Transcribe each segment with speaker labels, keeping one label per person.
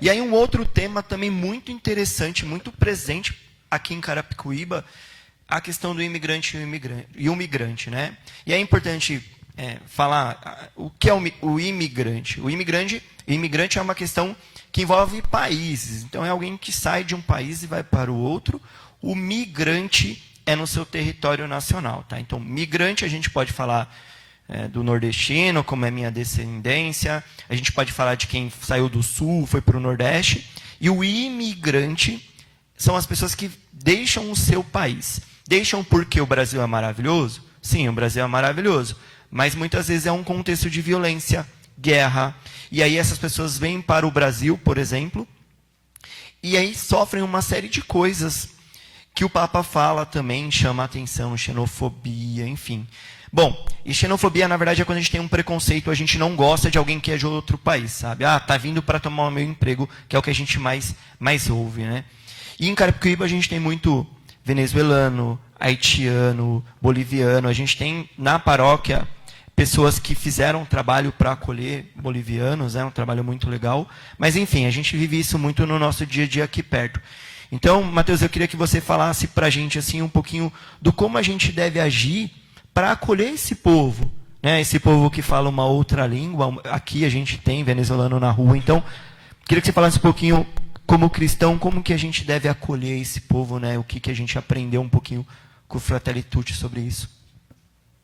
Speaker 1: E aí um outro tema também muito interessante, muito presente aqui em Carapicuíba, a questão do imigrante e o migrante, né? E é importante falar o que é o imigrante. O imigrante é uma questão que envolve países. Então, é alguém que sai de um país e vai para o outro. O migrante é no seu território nacional. Tá? Então, migrante, a gente pode falar do nordestino, como é minha descendência. A gente pode falar de quem saiu do sul, foi para o nordeste. E o imigrante são as pessoas que deixam o seu país. Deixam porque o Brasil é maravilhoso? Sim, o Brasil é maravilhoso. Mas muitas vezes é um contexto de violência, guerra. E aí essas pessoas vêm para o Brasil, por exemplo, e aí sofrem uma série de coisas que o Papa fala também, chama a atenção, xenofobia, enfim. Bom, e xenofobia, na verdade, é quando a gente tem um preconceito, a gente não gosta de alguém que é de outro país, sabe? Ah, tá vindo para tomar o meu emprego, que é o que a gente mais ouve, né? E em Carapicuíba a gente tem muito venezuelano, haitiano, boliviano. A gente tem na paróquia pessoas que fizeram um trabalho para acolher bolivianos, um trabalho muito legal. Mas, enfim, a gente vive isso muito no nosso dia a dia aqui perto. Então, Matheus, eu queria que você falasse para a gente assim, um pouquinho do como a gente deve agir para acolher esse povo. Né? Esse povo que fala uma outra língua. Aqui a gente tem venezuelano na rua. Então, queria que você falasse um pouquinho, como cristão, como que a gente deve acolher esse povo, né? O que a gente aprendeu um pouquinho com o Fratelli Tutti sobre isso.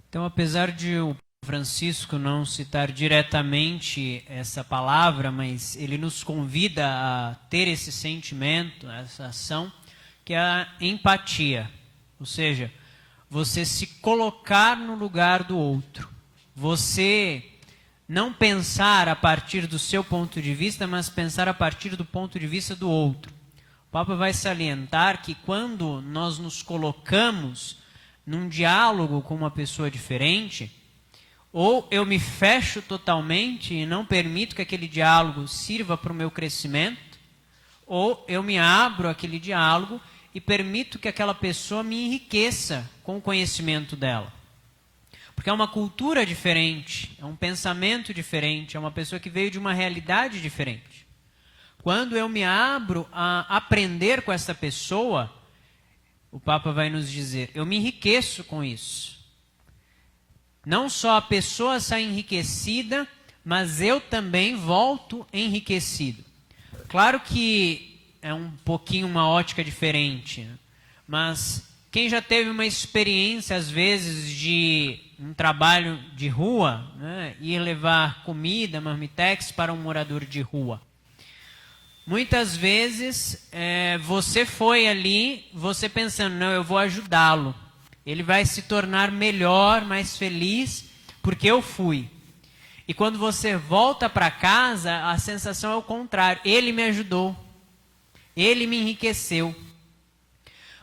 Speaker 2: Então, apesar de o Francisco não citar diretamente essa palavra, mas ele nos convida a ter esse sentimento, essa ação, que é a empatia. Ou seja, você se colocar no lugar do outro. Você não pensar a partir do seu ponto de vista, mas pensar a partir do ponto de vista do outro. O Papa vai salientar que quando nós nos colocamos num diálogo com uma pessoa diferente, ou eu me fecho totalmente e não permito que aquele diálogo sirva para o meu crescimento, ou eu me abro àquele diálogo e permito que aquela pessoa me enriqueça com o conhecimento dela. Porque é uma cultura diferente, é um pensamento diferente, é uma pessoa que veio de uma realidade diferente. Quando eu me abro a aprender com essa pessoa, o Papa vai nos dizer, eu me enriqueço com isso. Não só a pessoa sai enriquecida, mas eu também volto enriquecido. Claro que é um pouquinho uma ótica diferente, né? Mas quem já teve uma experiência, às vezes, de um trabalho de rua, né, ir levar comida, marmitex para um morador de rua. Muitas vezes você foi ali, você pensando, não, eu vou ajudá-lo. Ele vai se tornar melhor, mais feliz, porque eu fui. E quando você volta para casa, a sensação é o contrário. Ele me ajudou. Ele me enriqueceu.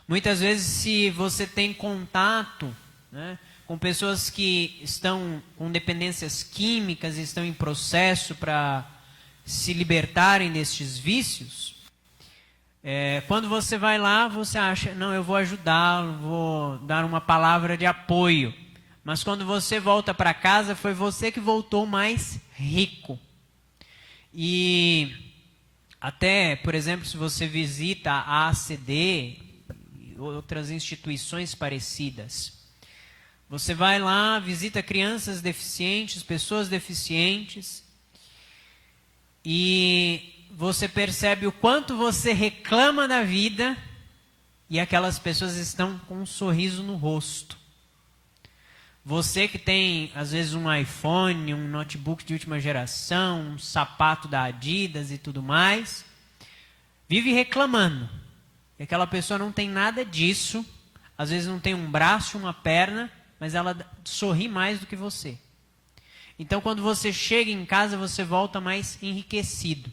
Speaker 2: Muitas vezes, se você tem contato, né, com pessoas que estão com dependências químicas, estão em processo para se libertarem destes vícios, quando você vai lá, você acha, não, eu vou ajudá-lo, vou dar uma palavra de apoio. Mas quando você volta para casa, foi você que voltou mais rico. E até, por exemplo, se você visita a ACD e outras instituições parecidas, você vai lá, visita crianças deficientes, pessoas deficientes, e você percebe o quanto você reclama da vida e aquelas pessoas estão com um sorriso no rosto. Você que tem, às vezes, um iPhone, um notebook de última geração, um sapato da Adidas e tudo mais, vive reclamando. E aquela pessoa não tem nada disso, às vezes não tem um braço, uma perna, mas ela sorri mais do que você. Então, quando você chega em casa, você volta mais enriquecido.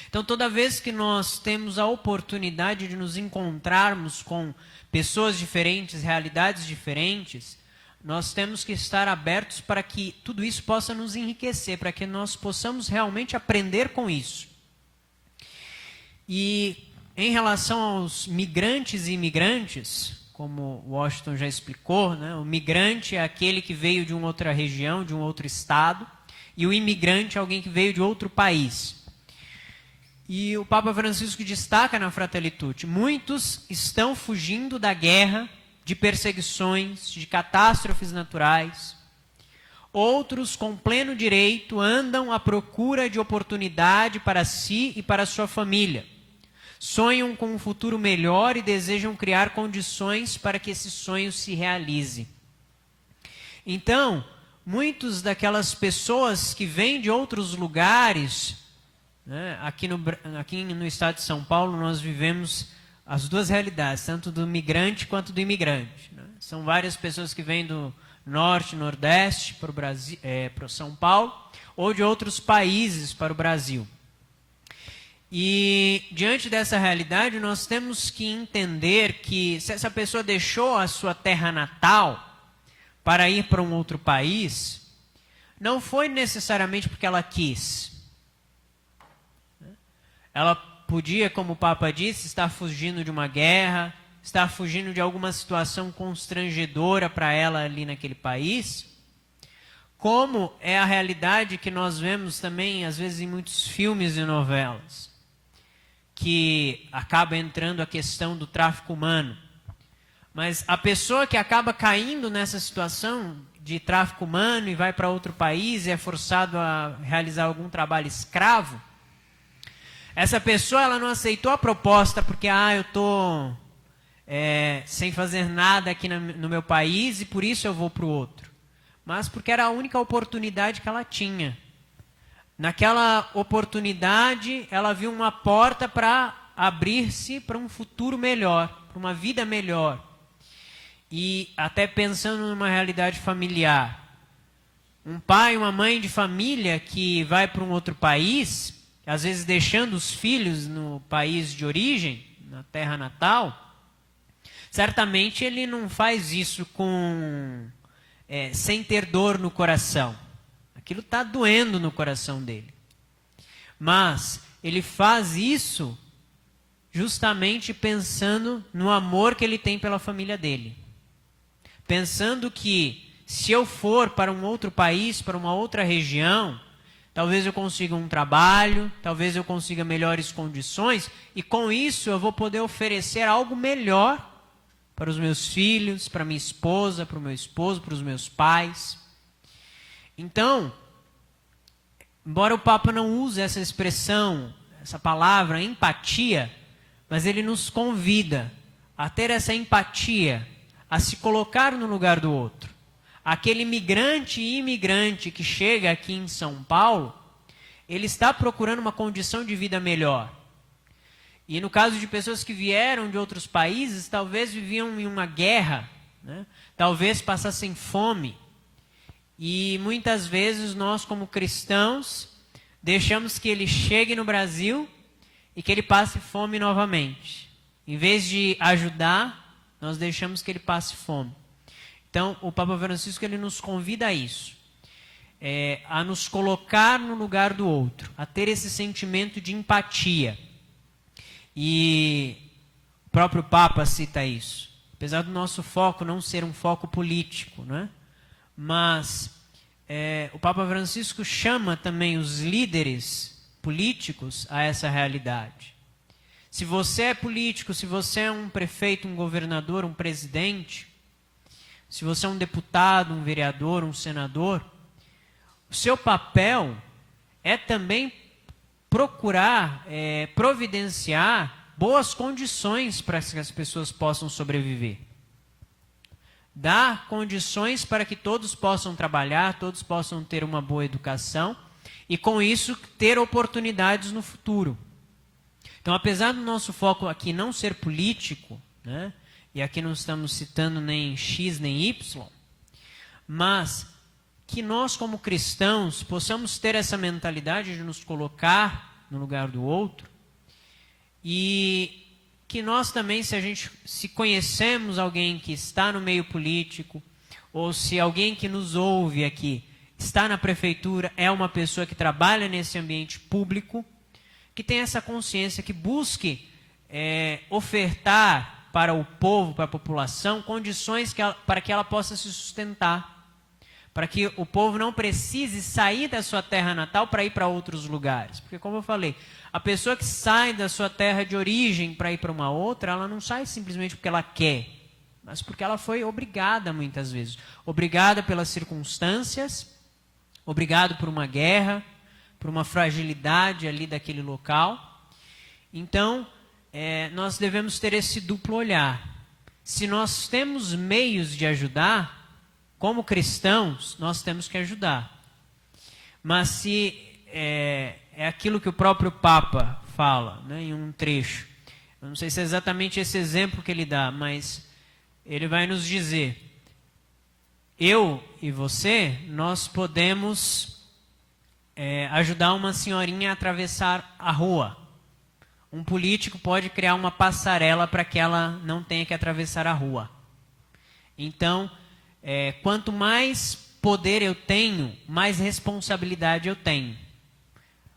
Speaker 2: Então, toda vez que nós temos a oportunidade de nos encontrarmos com pessoas diferentes, realidades diferentes, nós temos que estar abertos para que tudo isso possa nos enriquecer, para que nós possamos realmente aprender com isso. E em relação aos migrantes e imigrantes, como Washington já explicou, né, o migrante é aquele que veio de uma outra região, de um outro estado, e o imigrante é alguém que veio de outro país. E o Papa Francisco destaca na Fratelli Tutti: muitos estão fugindo da guerra, de perseguições, de catástrofes naturais. Outros, com pleno direito, andam à procura de oportunidade para si e para sua família. Sonham com um futuro melhor e desejam criar condições para que esse sonho se realize. Então, muitas daquelas pessoas que vêm de outros lugares, né, aqui no estado de São Paulo, nós vivemos as duas realidades, tanto do migrante quanto do imigrante, né? São várias pessoas que vêm do norte, nordeste para o Brasil, para São Paulo, ou de outros países para o Brasil. E diante dessa realidade, nós temos que entender que se essa pessoa deixou a sua terra natal para ir para um outro país, não foi necessariamente porque ela quis. Ela podia, como o Papa disse, estar fugindo de uma guerra, estar fugindo de alguma situação constrangedora para ela ali naquele país, como é a realidade que nós vemos também, às vezes, em muitos filmes e novelas, que acaba entrando a questão do tráfico humano. Mas a pessoa que acaba caindo nessa situação de tráfico humano e vai para outro país e é forçado a realizar algum trabalho escravo, essa pessoa ela não aceitou a proposta porque eu estou sem fazer nada aqui no meu país e por isso eu vou para o outro. Mas porque era a única oportunidade que ela tinha. Naquela oportunidade, ela viu uma porta para abrir-se para um futuro melhor, para uma vida melhor. E até pensando numa realidade familiar, um pai, uma mãe de família que vai para um outro país, às vezes deixando os filhos no país de origem, na terra natal, certamente ele não faz isso sem ter dor no coração. Aquilo está doendo no coração dele. Mas ele faz isso justamente pensando no amor que ele tem pela família dele. Pensando que se eu for para um outro país, para uma outra região, talvez eu consiga um trabalho, talvez eu consiga melhores condições, e com isso eu vou poder oferecer algo melhor para os meus filhos, para minha esposa, para o meu esposo, para os meus pais. Então, embora o Papa não use essa expressão, essa palavra, empatia, mas ele nos convida a ter essa empatia, a se colocar no lugar do outro. Aquele migrante e imigrante que chega aqui em São Paulo, ele está procurando uma condição de vida melhor. E no caso de pessoas que vieram de outros países, talvez viviam em uma guerra, né? Talvez passassem fome. E muitas vezes nós, como cristãos, deixamos que ele chegue no Brasil e que ele passe fome novamente. Em vez de ajudar, nós deixamos que ele passe fome. Então, o Papa Francisco ele nos convida a isso, a nos colocar no lugar do outro, a ter esse sentimento de empatia. E o próprio Papa cita isso. Apesar do nosso foco não ser um foco político, né? Mas o Papa Francisco chama também os líderes políticos a essa realidade. Se você é político, se você é um prefeito, um governador, um presidente, se você é um deputado, um vereador, um senador, o seu papel é também procurar providenciar boas condições para que as pessoas possam sobreviver. Dar condições para que todos possam trabalhar, todos possam ter uma boa educação e, com isso, ter oportunidades no futuro. Então, apesar do nosso foco aqui não ser político, né, e aqui não estamos citando nem X nem Y, mas que nós, como cristãos, possamos ter essa mentalidade de nos colocar no lugar do outro e que nós também, se conhecemos alguém que está no meio político, ou se alguém que nos ouve aqui está na prefeitura, é uma pessoa que trabalha nesse ambiente público, que tenha essa consciência, que busque ofertar para o povo, para a população, condições para que ela possa se sustentar, para que o povo não precise sair da sua terra natal para ir para outros lugares. Porque, como eu falei, a pessoa que sai da sua terra de origem para ir para uma outra, ela não sai simplesmente porque ela quer, mas porque ela foi obrigada muitas vezes. Obrigada pelas circunstâncias, obrigado por uma guerra, por uma fragilidade ali daquele local. Então, nós devemos ter esse duplo olhar. Se nós temos meios de ajudar, como cristãos, nós temos que ajudar. Mas se é aquilo que o próprio Papa fala, né, em um trecho, eu não sei se é exatamente esse exemplo que ele dá, mas ele vai nos dizer: eu e você, nós podemos ajudar uma senhorinha a atravessar a rua. Um político pode criar uma passarela para que ela não tenha que atravessar a rua. Então, quanto mais poder eu tenho, mais responsabilidade eu tenho.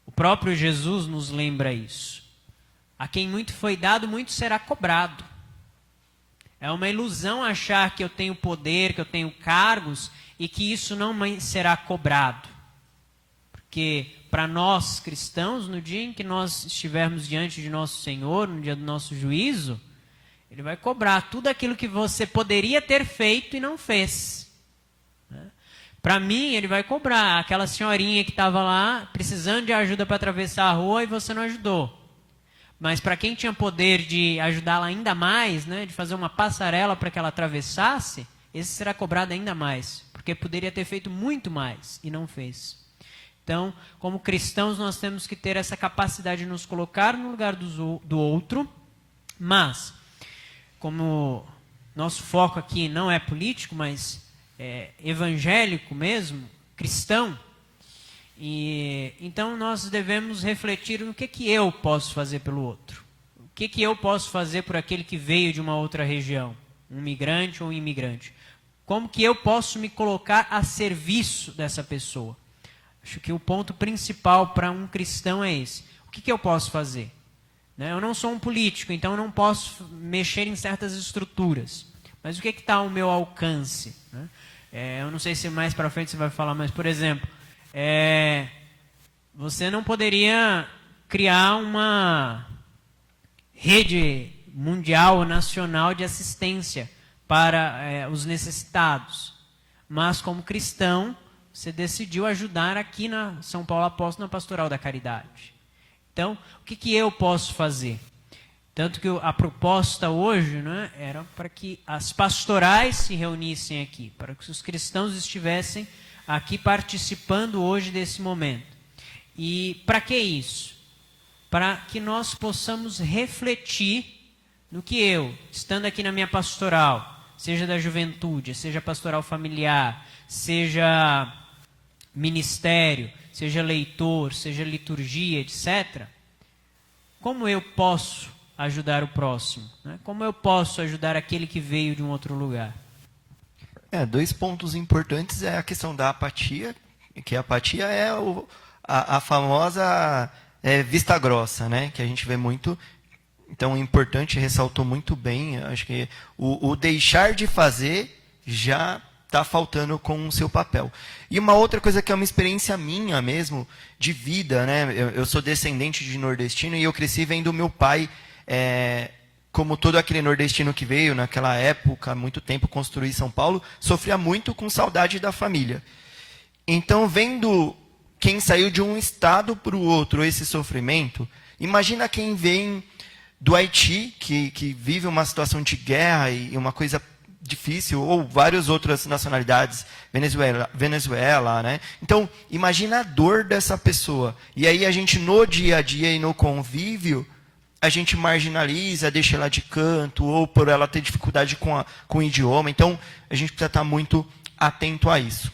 Speaker 2: O próprio Jesus nos lembra isso. A quem muito foi dado, muito será cobrado. É uma ilusão achar que eu tenho poder, que eu tenho cargos e que isso não será cobrado. Porque para nós cristãos, no dia em que nós estivermos diante de nosso Senhor, no dia do nosso juízo, Ele vai cobrar tudo aquilo que você poderia ter feito e não fez. Para mim, Ele vai cobrar aquela senhorinha que estava lá precisando de ajuda para atravessar a rua e você não ajudou. Mas para quem tinha poder de ajudá-la ainda mais, né, de fazer uma passarela para que ela atravessasse, esse será cobrado ainda mais, porque poderia ter feito muito mais e não fez. Então, como cristãos, nós temos que ter essa capacidade de nos colocar no lugar do outro, mas, como nosso foco aqui não é político, mas evangélico mesmo, cristão, e então nós devemos refletir no que eu posso fazer pelo outro. O que eu posso fazer por aquele que veio de uma outra região, um migrante ou um imigrante. Como que eu posso me colocar a serviço dessa pessoa? Acho que o ponto principal para um cristão é esse. O que eu posso fazer? Eu não sou um político, então eu não posso mexer em certas estruturas. Mas o que está ao meu alcance? Eu não sei se mais para frente você vai falar, mas, por exemplo, você não poderia criar uma rede mundial ou nacional de assistência para os necessitados. Mas, como cristão, você decidiu ajudar aqui na São Paulo Apóstolo, na Pastoral da Caridade. Então, o que eu posso fazer? Tanto que a proposta hoje, né, era para que as pastorais se reunissem aqui, para que os cristãos estivessem aqui participando hoje desse momento. E para que isso? Para que nós possamos refletir no que eu, estando aqui na minha pastoral, seja da juventude, seja pastoral familiar, seja ministério, seja leitor, seja liturgia, etc., como eu posso ajudar o próximo? Como eu posso ajudar aquele que veio de um outro lugar?
Speaker 1: Dois pontos importantes é a questão da apatia, que a apatia é a famosa vista grossa, né? Que a gente vê muito. Então, é importante, ressaltou muito bem, acho que o deixar de fazer já está faltando com o seu papel. E uma outra coisa que é uma experiência minha mesmo, de vida, né? Eu sou descendente de nordestino e eu cresci vendo meu pai, como todo aquele nordestino que veio naquela época, há muito tempo, construir São Paulo, sofria muito com saudade da família. Então, vendo quem saiu de um estado para o outro, esse sofrimento, imagina quem vem do Haiti, que vive uma situação de guerra e uma coisa difícil, ou várias outras nacionalidades, Venezuela, né? Então, imagina a dor dessa pessoa. E aí a gente, no dia a dia e no convívio, a gente marginaliza, deixa ela de canto, ou por ela ter dificuldade com o idioma. Então, a gente precisa estar muito atento a isso.